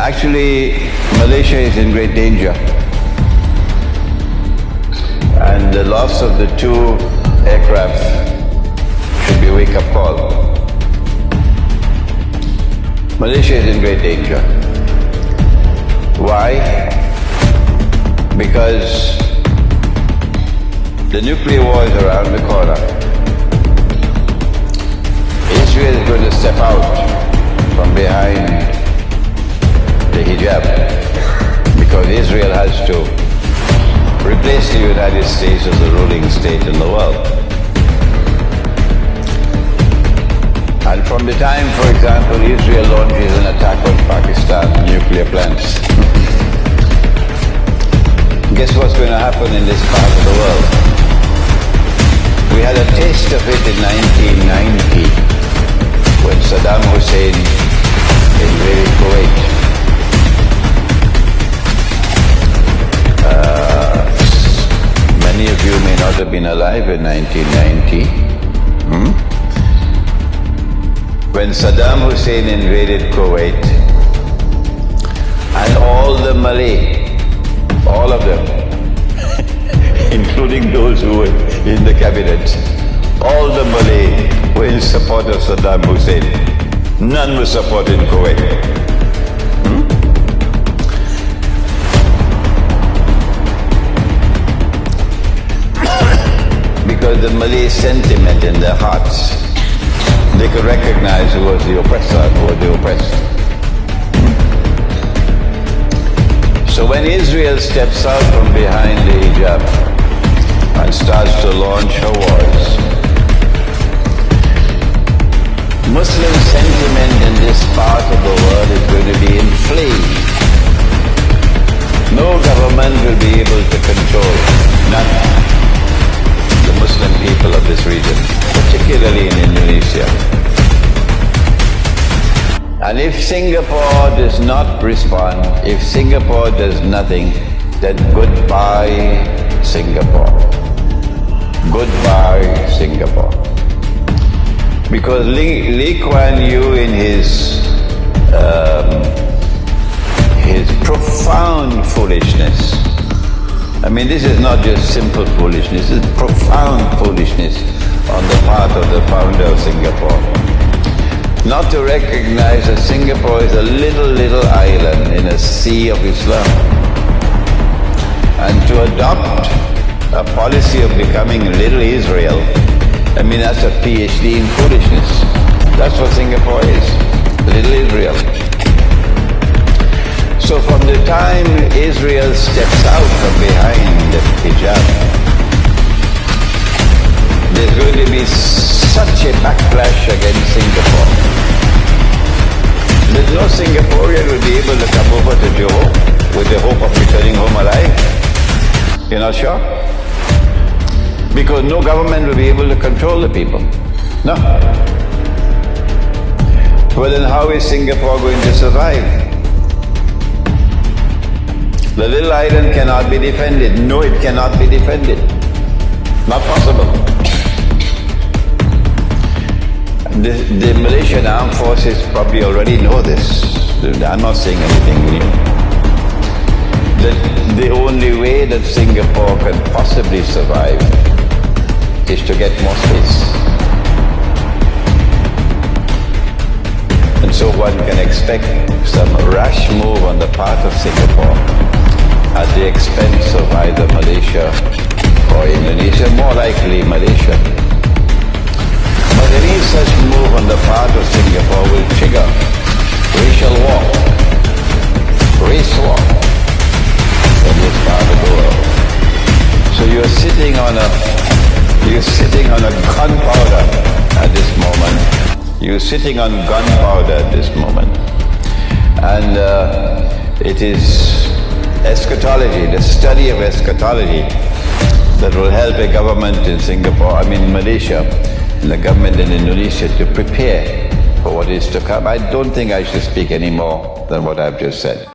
Actually, Malaysia is in great danger. And the loss of the two aircraft should be a wake-up call. Malaysia is in great danger. Why? Because the nuclear war is around the corner. Israel is going to step out from behind the hijab, because Israel has to replace the United States as the ruling state in the world. And from the time, for example, Israel launches an attack on Pakistan's nuclear plants, guess what's going to happen in this part of the world? We had a taste of it in 1990 when Saddam Hussein invaded Kuwait. Many of you may not have been alive in 1990. When Saddam Hussein invaded Kuwait, and all the Malay, all of them, including those who were in the cabinet, all the Malay were in support of Saddam Hussein. None were supporting Kuwait. Because the Malay sentiment in their hearts, they could recognize who was the oppressor and who was the oppressed. So when Israel steps out from behind the hijab and starts to launch her wars, Muslim sentiment in this part of the world is going to be inflamed. No government will be able to control, none, the Muslim people of this region, particularly in Indonesia. And if Singapore does not respond, if Singapore does nothing, then goodbye Singapore. Goodbye Singapore. Because Lee Kuan Yew in his profound foolishness, I mean, this is not just simple foolishness, this is profound foolishness on the part of the founder of Singapore. Not to recognize that Singapore is a little island in a sea of Islam, and to adopt a policy of becoming Little Israel, I mean, that's a PhD in foolishness. That's what Singapore is, Little Israel. So from the time Israel steps out from behind the hijab, there's going to be such a backlash against Singapore. There's no Singaporean will be able to come over to Johor with the hope of returning home alive. You're not sure? Because no government will be able to control the people. No. Well, then how is Singapore going to survive? The little island cannot be defended. No, it cannot be defended. Not possible. The Malaysian armed forces probably already know this. I'm not saying anything new. The only way that Singapore can possibly survive is to get more space. And so one can expect some rash move on the part of Singapore at the expense of either Malaysia or Indonesia, more likely Malaysia. But any such move on the part of Singapore will trigger racial war, race war in this part of the world. So you're sitting on a gunpowder at this moment. You're sitting on gunpowder at this moment. And it is eschatology, the study of eschatology, that will help a government in Malaysia, and the government in Indonesia to prepare for what is to come. I don't think I should speak any more than what I've just said.